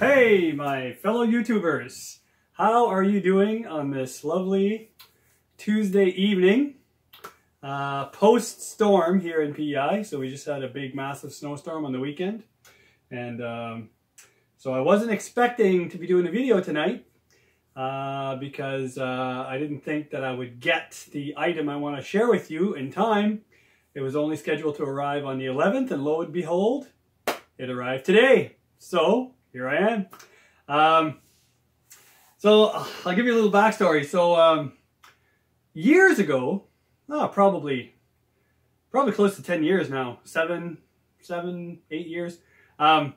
Hey, my fellow YouTubers. How are you doing on this lovely Tuesday evening? Post-storm here in PEI. So we just had a big, massive snowstorm on the weekend. And so I wasn't expecting to be doing a video tonight because I didn't think that I would get the item I want to share with you in time. It was only scheduled to arrive on the 11th, and lo and behold, it arrived today. So here I am. So I'll give you a little backstory. So years ago, probably close to 10 years now, 7, 8 years. I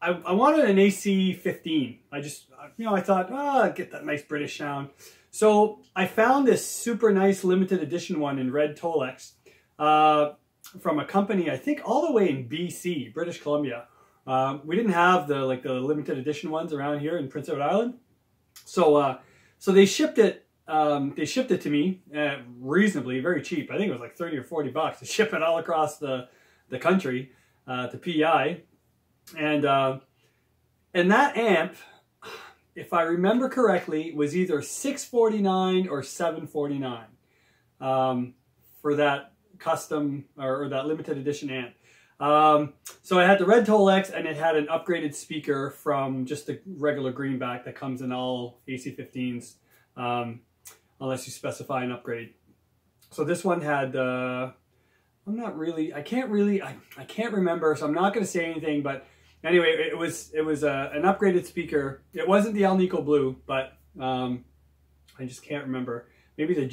wanted an AC-15. I thought, I'd get that nice British sound. So I found this super nice limited edition one in red Tolex from a company, I think all the way in BC, British Columbia. We didn't have the limited edition ones around here in Prince Edward Island. So they shipped it. They shipped it to me reasonably, very cheap. I think it was like 30 or 40 bucks to ship it all across the country to PEI. And that amp, if I remember correctly, was either $649 or $749 for that custom or that limited edition amp. So I had the red Tolex, and it had an upgraded speaker from just the regular greenback that comes in all AC-15s, unless you specify an upgrade. So this one had, I can't remember, so I'm not going to say anything, but anyway, it was an upgraded speaker. It wasn't the Alnico Blue, but I just can't remember. Maybe the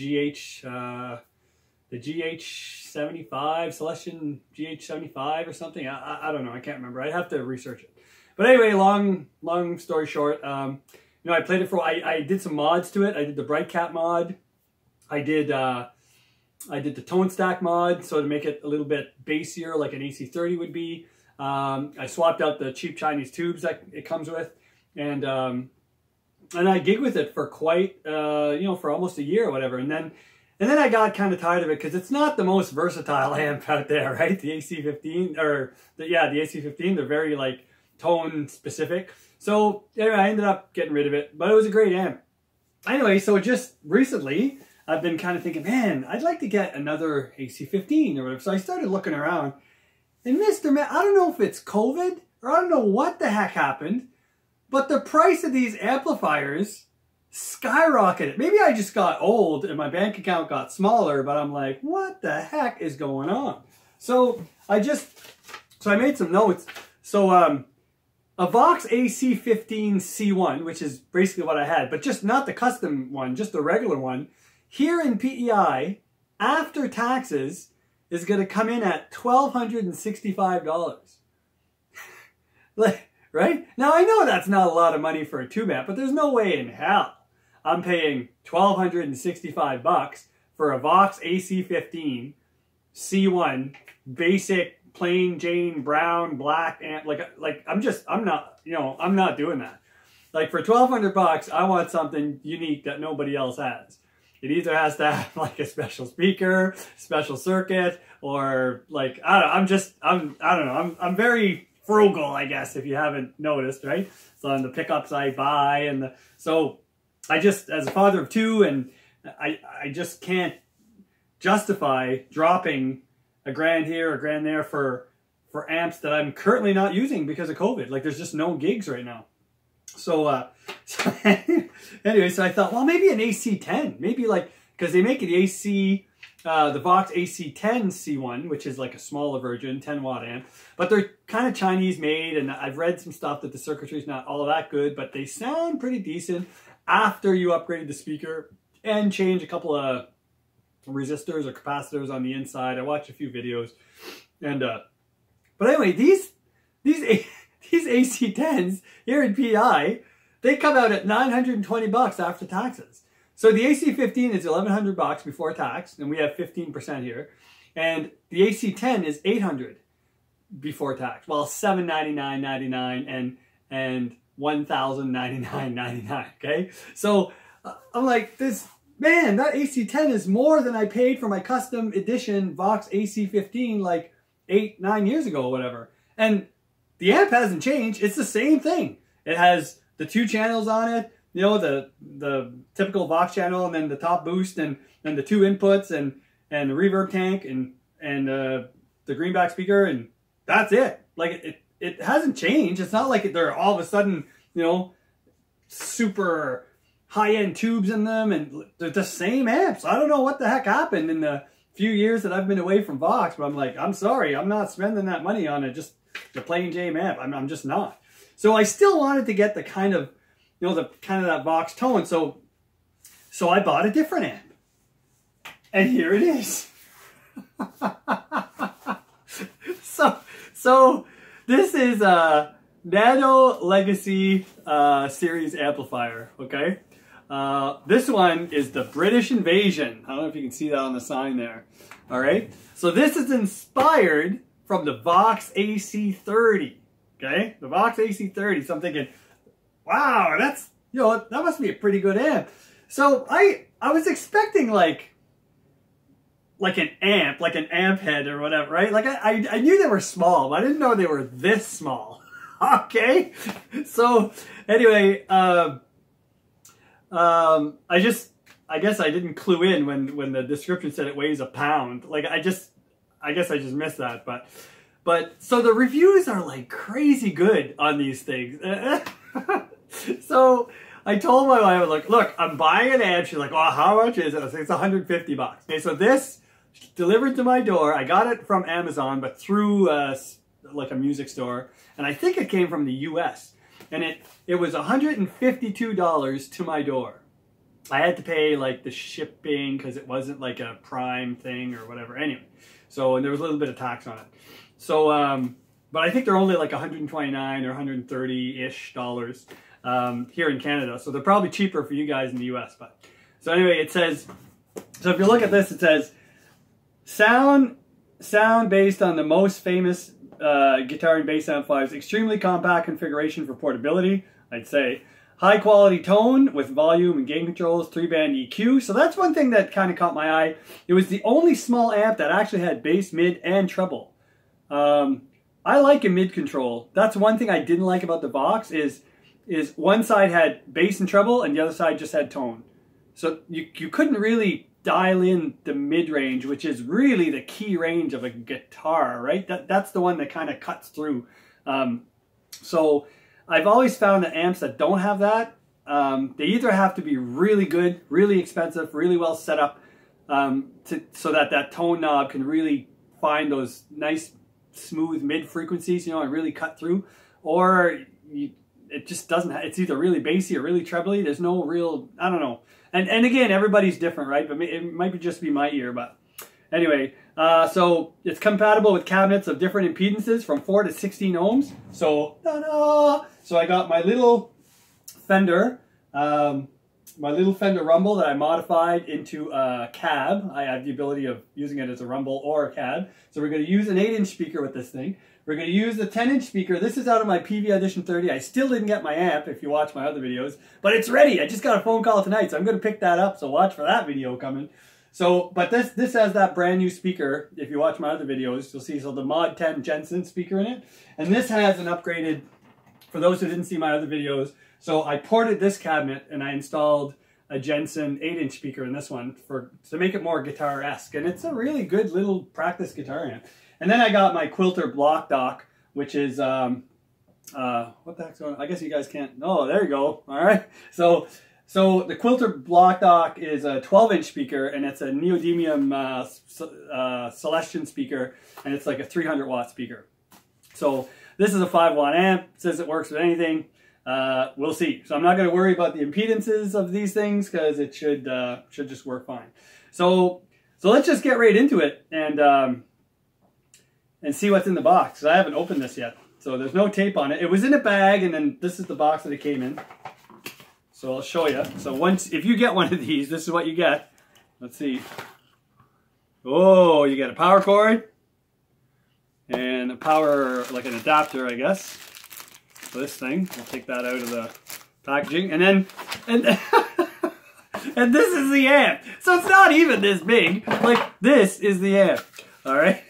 GH75, Celestion GH75 or something. I don't know. I can't remember. I'd have to research it. But anyway, long story short, I played it for. I did some mods to it. I did the Bright Cap mod. I did the Tone Stack mod, so to make it a little bit bassier, like an AC30 would be. I swapped out the cheap Chinese tubes that it comes with, and I gigged with it for quite, for almost a year or whatever, and then I got kind of tired of it because it's not the most versatile amp out there, right? The AC-15, or the AC-15, they're very like tone specific. So anyway, I ended up getting rid of it, but it was a great amp. Anyway, so just recently, I've been kind of thinking, man, I'd like to get another AC-15 or whatever. So I started looking around, and Mr. Man, I don't know if it's COVID or I don't know what the heck happened, but the price of these amplifiers skyrocketed. Maybe I just got old and my bank account got smaller, but I'm like, what the heck is going on? So I made some notes. So a Vox AC-15 C1, which is basically what I had, but just not the custom one, just the regular one, here in PEI, after taxes, is going to come in at $1,265. Right? Now, I know that's not a lot of money for a tube amp, but there's no way in hell I'm paying $1,265 bucks for a Vox AC-15 C1 basic plain Jane brown black amp. I'm not doing that. Like, for $1,200 bucks, I want something unique that nobody else has. It either has to have like a special speaker, special circuit, or like, I don't know. I'm very frugal, I guess, if you haven't noticed, right? So on the pickups I buy, so I just, as a father of two, and I just can't justify dropping a grand here, a grand there for amps that I'm currently not using because of COVID. Like, there's just no gigs right now. So anyway, so I thought, well, maybe an AC-10, maybe like, because they make the Vox AC-10 C1, which is like a smaller version, 10-watt amp, but they're kind of Chinese made, and I've read some stuff that the circuitry is not all that good, but they sound pretty decent after you upgrade the speaker and change a couple of resistors or capacitors on the inside. I watched a few videos, and but anyway, these AC-10s here in PEI, they come out at $920 bucks after taxes. So the AC-15 is $1,100 bucks before tax, and we have 15% here. And the AC-10 is $800 before tax. Well, $799.99 and $1,099.99. Okay, so I'm like, that AC-10 is more than I paid for my custom edition Vox AC-15 like 8-9 years ago or whatever. And the amp hasn't changed. It's the same thing. It has the 2 channels on it, you know, the typical Vox channel, and then the top boost, and the 2 inputs, and the reverb tank, and the greenback speaker, and that's it. Like it hasn't changed. It's not like they're all of a sudden, you know, super high-end tubes in them, and they're the same amps. I don't know what the heck happened in the few years that I've been away from Vox, but I'm like, I'm sorry, I'm not spending that money on it, just the plain Jane amp. I'm just not. So I still wanted to get the kind of, you know, the kind of that Vox tone. So I bought a different amp, and here it is. So this is a Nano Legacy series amplifier, okay? This one is the British Invasion. I don't know if you can see that on the sign there. All right. So this is inspired from the Vox AC30. Okay, the Vox AC30. So I'm thinking, wow, that's, you know, that must be a pretty good amp. So I was expecting like an amp, like an amp head or whatever, right? Like I knew they were small, but I didn't know they were this small. Okay. So anyway, I guess I didn't clue in when the description said it weighs a pound. Like I guess I just missed that, but so the reviews are like crazy good on these things. So I told my wife, like, look, I'm buying an amp. She's like, oh, how much is it? I was like, it's $150. Okay, so this delivered to my door. I got it from Amazon, but through like a music store, and I think it came from the US. And it was $152 to my door. I had to pay like the shipping because it wasn't like a Prime thing or whatever. Anyway, so, and there was a little bit of tax on it. So, but I think they're only like 129 or 130-ish dollars here in Canada. So they're probably cheaper for you guys in the US. But so anyway, it says, so if you look at this, it says sound based on the most famous guitar and bass amplifiers, extremely compact configuration for portability, I'd say. High quality tone with volume and gain controls, 3-band EQ. So that's one thing that kind of caught my eye. It was the only small amp that actually had bass, mid, and treble. I like a mid control. That's one thing I didn't like about the Vox is one side had bass and treble and the other side just had tone. So you couldn't really dial in the mid-range, which is really the key range of a guitar, right? That's the one that kind of cuts through. So I've always found that amps that don't have that, they either have to be really good, really expensive, really well set up, so that tone knob can really find those nice, smooth mid frequencies, you know, and really cut through, or it just doesn't. It's either really bassy or really trebly. There's no real, I don't know. And again, everybody's different, right? But it might just be my ear. But anyway, so it's compatible with cabinets of different impedances from 4 to 16 ohms. So, so I got my little Fender, rumble that I modified into a cab. I have the ability of using it as a rumble or a cab. So we're going to use an 8-inch speaker with this thing. We're going to use the 10-inch speaker. This is out of my PV Audition 30. I still didn't get my amp if you watch my other videos, but it's ready. I just got a phone call tonight, so I'm going to pick that up. So watch for that video coming. So, but this has that brand new speaker. If you watch my other videos, you'll see, so the Mod 10 Jensen speaker in it. And this has an upgraded, for those who didn't see my other videos, so I ported this cabinet and I installed a Jensen 8-inch speaker in this one to make it more guitar-esque. And it's a really good little practice guitar amp. And then I got my Quilter block dock, which is, what the heck's going on? I guess you guys can't, oh, there you go. All right. So the Quilter block dock is a 12-inch speaker, and it's a neodymium Celestion speaker, and it's like a 300-watt speaker. So this is a 5-watt amp. It says it works with anything. We'll see. So I'm not going to worry about the impedances of these things because it should just work fine. So let's just get right into it and see what's in the box. I haven't opened this yet. So there's no tape on it. It was in a bag, and then this is the box that it came in. So I'll show you. So if you get one of these, this is what you get. Let's see. Oh, you get a power cord and a power, like an adapter, I guess. For this thing. We'll take that out of the packaging. And then, and this is the amp. So it's not even this big. Like, this is the amp. All right.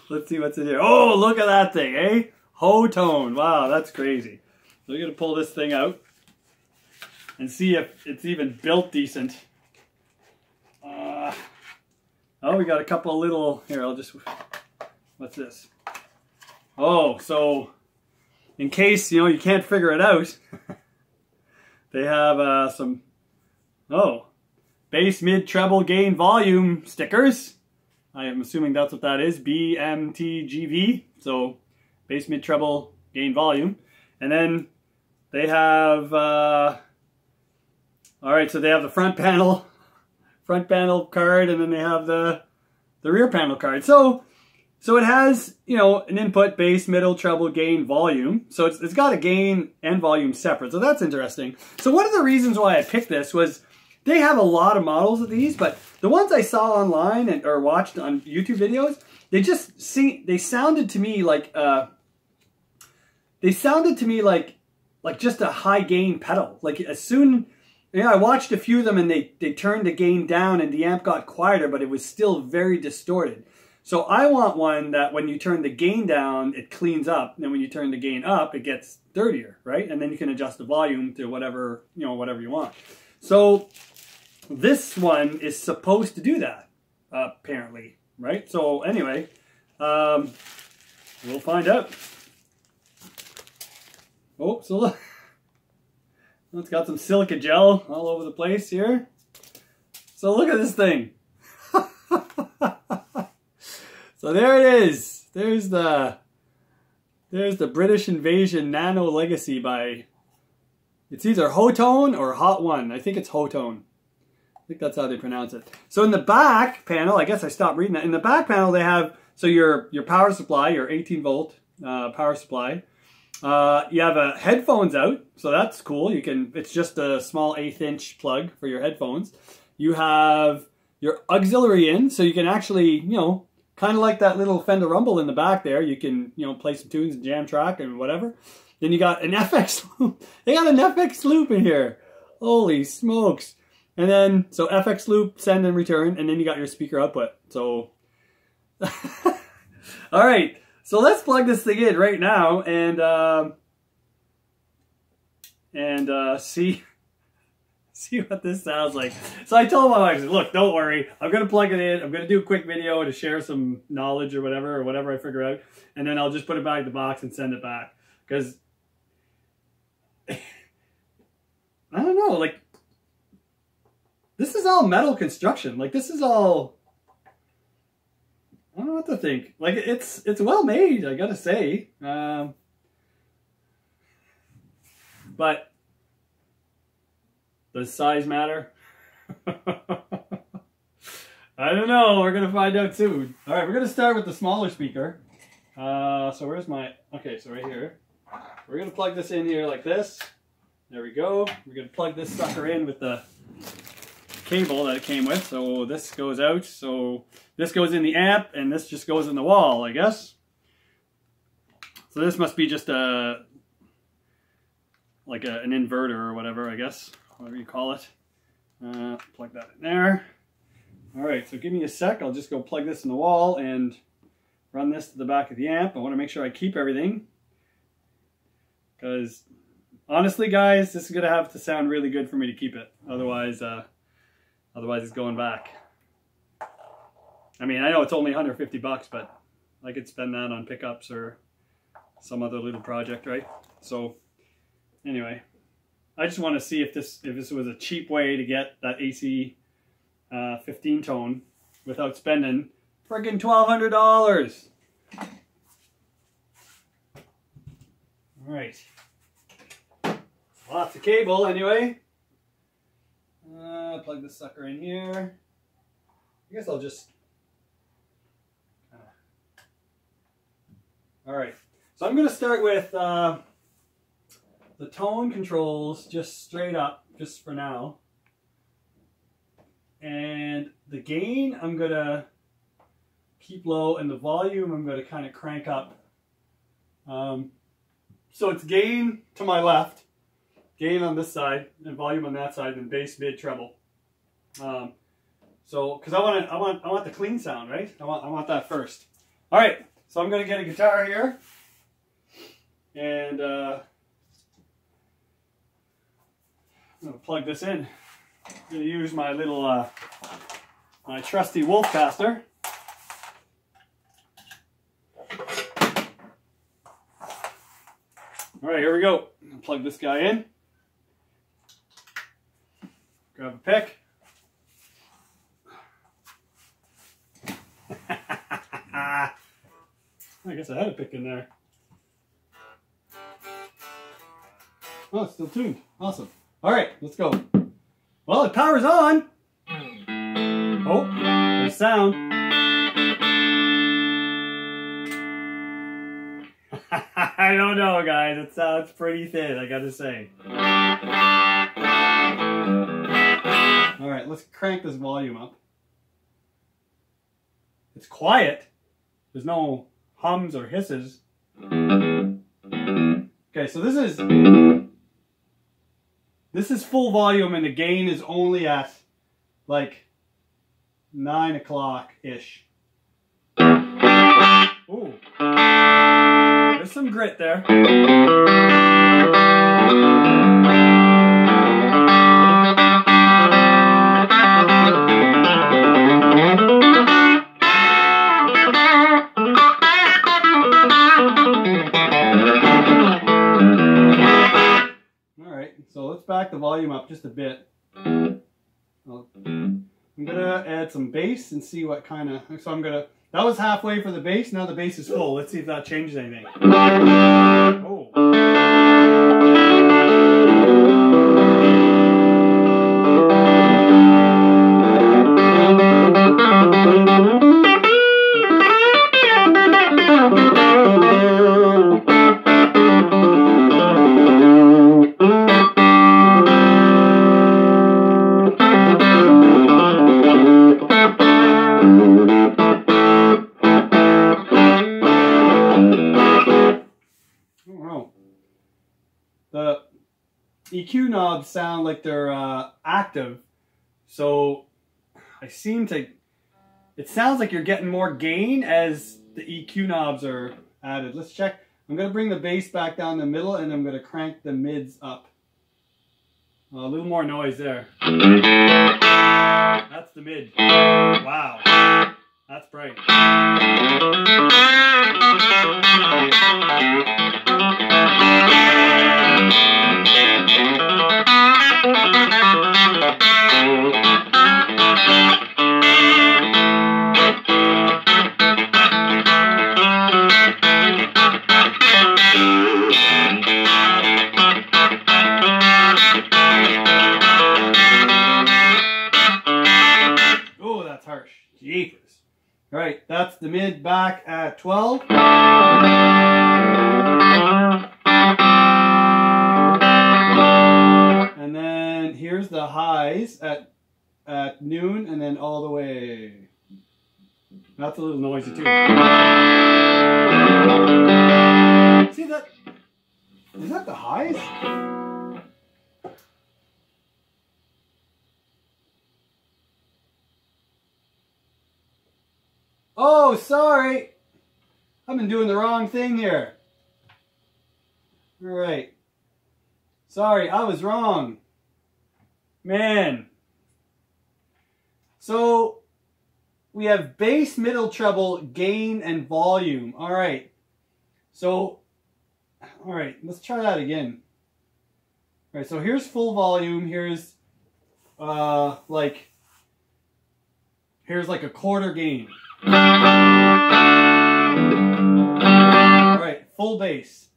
Let's see what's in here. Oh, look at that thing, eh? Tone. Wow, that's crazy. So we're going to pull this thing out and see if it's even built decent. Oh, we got a couple of little, here, I'll just, what's this? Oh, so in case, you know, you can't figure it out, they have some, bass, mid, treble, gain, volume stickers. I am assuming that's what that is, BMTGV, so bass, mid, treble, gain, volume. And then they have, all right, so they have the front panel card, and then they have the rear panel card. So it has, you know, an input, bass, middle, treble, gain, volume. So it's got a gain and volume separate. So that's interesting. So one of the reasons why I picked this was they have a lot of models of these, but the ones I saw online or watched on YouTube videos, they sounded to me like just a high gain pedal. Like as soon, you know, I watched a few of them and they turned the gain down and the amp got quieter, but it was still very distorted. So I want one that when you turn the gain down, it cleans up. And then when you turn the gain up, it gets dirtier, right? And then you can adjust the volume to whatever, you know, whatever you want. So this one is supposed to do that, apparently, right? So anyway, we'll find out. Oh, so look. It's got some silica gel all over the place here. So look at this thing. So there it is. There's the British Invasion Nano Legacy by, it's either Tone or Hot One. I think it's Tone. I think that's how they pronounce it. So in the back panel, I guess I stopped reading that. In the back panel they have, so your power supply, your 18 volt power supply. You have headphones out, so that's cool. You can, it's just a small 1/8 inch plug for your headphones. You have your auxiliary in, so you can actually, you know, kind of like that little Fender Rumble in the back there. You can, you know, play some tunes and jam track and whatever. Then you got an FX loop. They got an FX loop in here. Holy smokes. And then, so FX loop, send and return, and then you got your speaker output. So, all right. So let's plug this thing in right now and see what this sounds like. So I told my wife, look, don't worry. I'm going to plug it in. I'm going to do a quick video to share some knowledge or whatever I figure out. And then I'll just put it back in the box and send it back. Because, I don't know, like, this is all metal construction. Like, this is all, I don't know what to think. Like, it's well made, I gotta say. But does size matter? I don't know. We're gonna find out soon. All right, we're gonna start with the smaller speaker. So where's my? Okay, so right here. We're gonna plug this in here like this. There we go. We're gonna plug this sucker in with the cable that it came with. So this goes out. So this goes in the amp, and this just goes in the wall, I guess. So this must be just an inverter or whatever, I guess, whatever you call it. Plug that in there. All right, so give me a sec. I'll just go plug this in the wall and run this to the back of the amp. I want to make sure I keep everything, because honestly, guys, this is gonna have to sound really good for me to keep it. Otherwise it's going back. I mean, I know it's only 150 bucks, but I could spend that on pickups or some other little project, right? So anyway, I just want to see if this was a cheap way to get that AC 15 tone without spending friggin' $1,200. All right, lots of cable anyway. Plug this sucker in here. I guess I'll just. All right, so I'm going to start with the tone controls just straight up, just for now. And the gain I'm going to keep low, and the volume I'm going to kind of crank up. So it's gain to my left, gain on this side, and volume on that side, and bass, mid, treble. So because I want the clean sound, right? I want that first. All right, so I'm going to get a guitar here. And I'm gonna plug this in. I'm gonna use my little, my trusty wolf caster. All right, here we go. I'll plug this guy in. Grab a pick. I guess I had a pick in there. Oh, it's still tuned. Awesome. All right, let's go. Well, the power's on. Oh, there's sound. I don't know, guys. It sounds pretty thin, I gotta say. All right, let's crank this volume up. It's quiet. There's no hums or hisses. Okay, so this is full volume, and the gain is only at like 9 o'clock-ish. Ooh. There's some grit there. So let's back the volume up just a bit. I'm gonna add some bass and see what kind of. So that was halfway for the bass. Now the bass is full. Let's see if that changes anything. Oh. The EQ knobs sound like they're active, so it sounds like you're getting more gain as the EQ knobs are added. Let's check. I'm going to bring the bass back down the middle, and I'm going to crank the mids up. A little more noise there. That's the mid. Wow. That's bright. Oh, that's harsh. Jeepers. All right, that's the mid back at 12. And then here's the highs at noon, and then all the way. That's a little noisy too. See that? Is that the highs? Oh, sorry. I've been doing the wrong thing here. All right. Sorry, I was wrong. Man. So, we have bass, middle, treble, gain, and volume. All right. So, all right, let's try that again. All right, so here's full volume. Here's like a quarter gain. All right, full bass.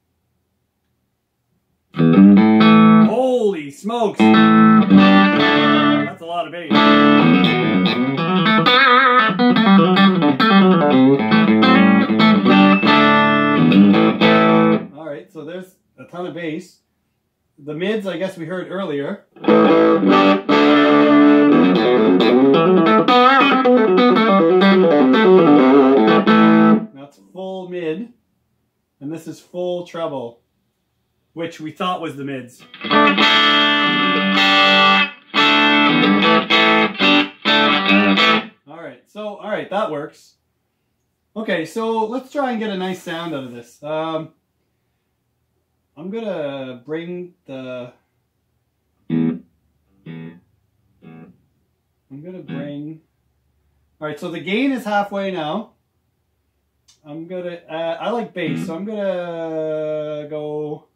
Holy smokes! That's a lot of bass. All right, so there's a ton of bass. The mids, I guess we heard earlier. That's full mid, and this is full treble, which we thought was the mids. All right, that works. Okay, so let's try and get a nice sound out of this. I'm gonna bring the. All right, so the gain is halfway now. I'm gonna. I like bass, so I'm gonna go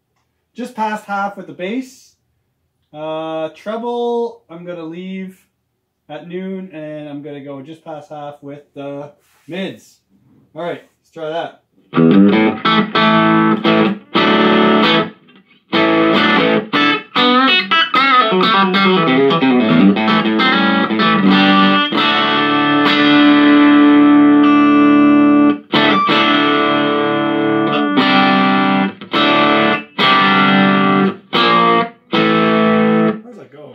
just past half with the bass. Treble, I'm gonna leave at noon, and I'm gonna go just past half with the mids. All right, let's try that. Where's that go?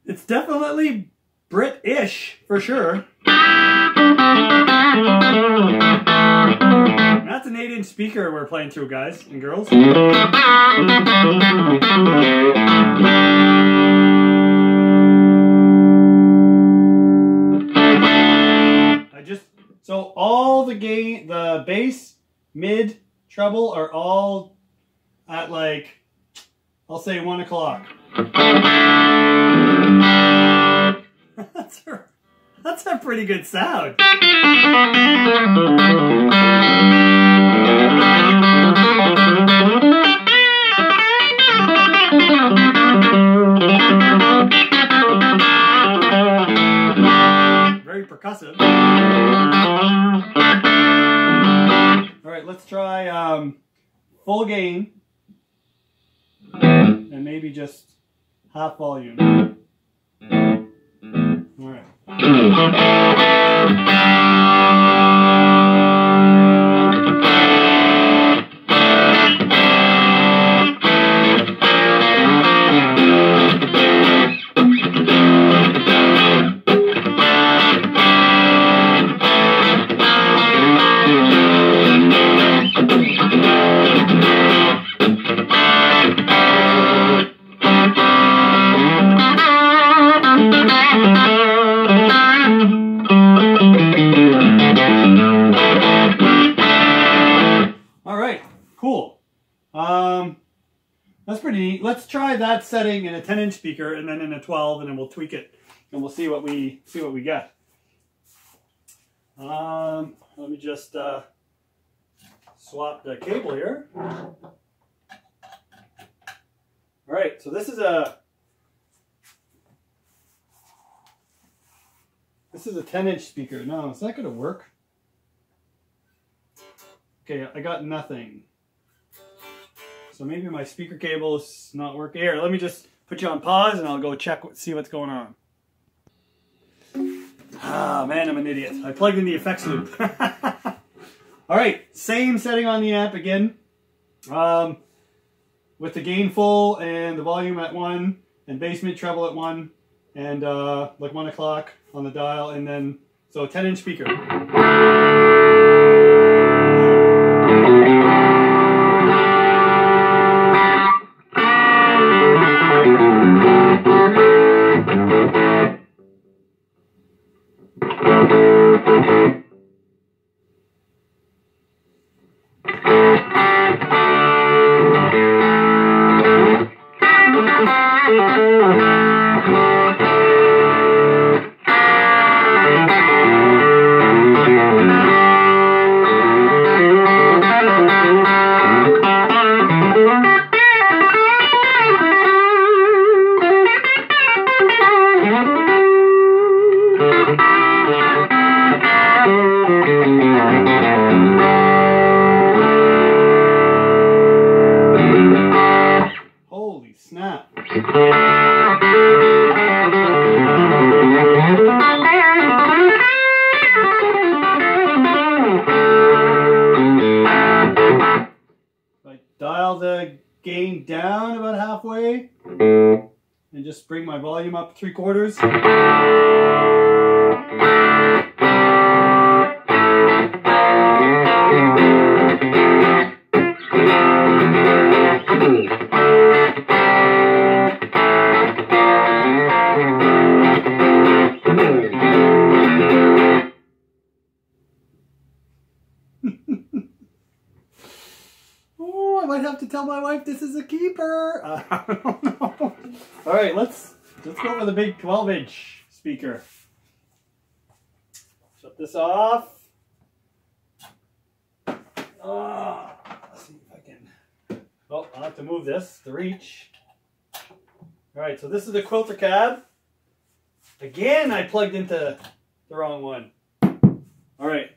It's definitely Brit-ish, for sure. That's an 8-inch speaker we're playing through, guys and girls. So all the gain, the bass, mid, treble are all at like, I'll say 1 o'clock. That's a pretty good sound. Very percussive. All right, let's try full gain and maybe just half volume. All right. Cool. That's pretty neat. Let's try that setting in a 10-inch speaker and then in a 12, and then we'll tweak it and we'll see what we get. Let me just swap the cable here. All right, so this is a 10-inch speaker. No, it's not going to work. Okay, I got nothing. So maybe my speaker cable is not working. Here, let me just put you on pause and I'll go check, see what's going on. Ah, man, I'm an idiot. I plugged in the effects loop. All right, same setting on the amp again. With the gain full and the volume at 1 and bass mid treble at 1 and like 1 o'clock on the dial, and then, so 10-inch speaker. Holy snap. I dial the gain down about halfway and just bring my volume up 3/4. might have to tell my wife this is a keeper. I don't know. All right, let's go for the big 12-inch speaker. Shut this off. Let's see if I can. Oh, I'll have to move this to reach. All right, so this is the quilter cab. Again, I plugged into the wrong one. All right.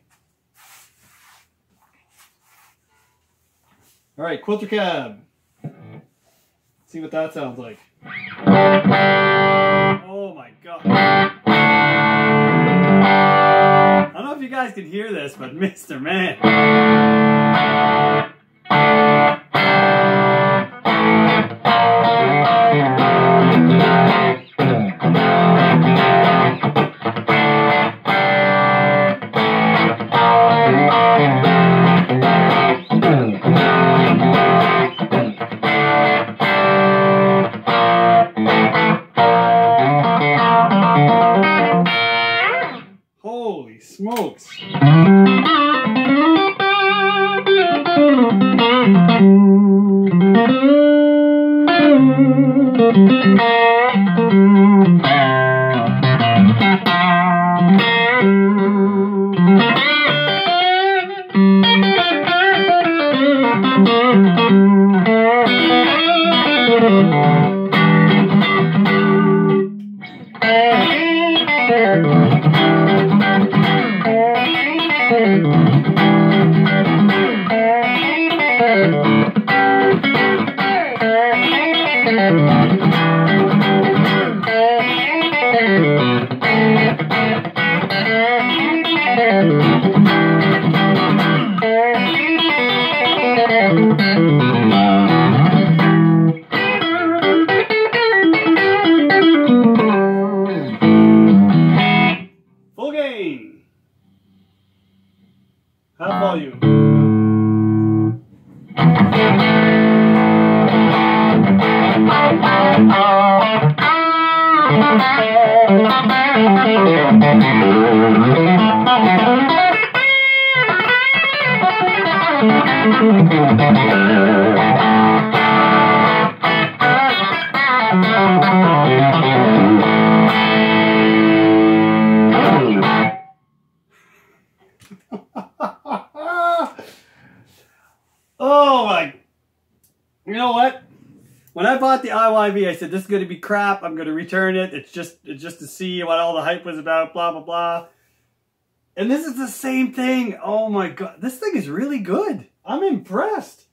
All right, quilter cab. See what that sounds like. Oh my God. I don't know if you guys can hear this, but Mr. Man. Holy smokes. Full gain. Half volume. Oh my, you know what? When I bought the IYV, I said, this is going to be crap. I'm going to return it. It's just to see what all the hype was about, blah, blah, blah. And this is the same thing. Oh my God. This thing is really good. I'm impressed.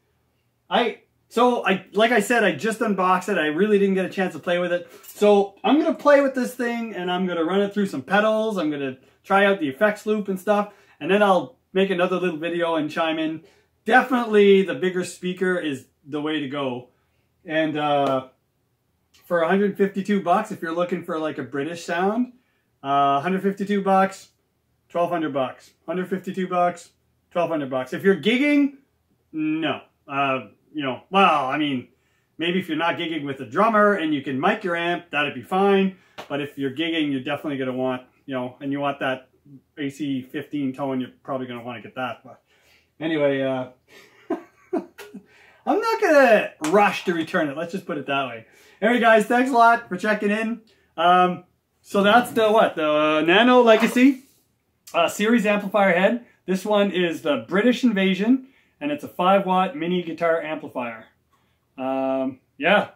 Like I said, I just unboxed it. I really didn't get a chance to play with it. So I'm going to play with this thing and I'm going to run it through some pedals. I'm going to try out the effects loop and stuff. And then I'll make another little video and chime in. Definitely the bigger speaker is the way to go. And for 152 bucks, if you're looking for like a British sound, 152 bucks, 1200 bucks. 152 bucks, 1200 bucks. If you're gigging, no. You know, well, I mean, maybe if you're not gigging with a drummer and you can mic your amp, that'd be fine. But if you're gigging, you're definitely going to want, you know, and you want that AC 15 tone, you're probably going to want to get that. But anyway, I'm not going to rush to return it. Let's just put it that way. Anyway, guys, thanks a lot for checking in. So that's the Nano Legacy series amplifier head. This one is the British Invasion, and it's a 5-watt mini guitar amplifier. Yeah,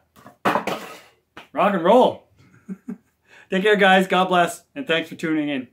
rock and roll. Take care, guys. God bless, and thanks for tuning in.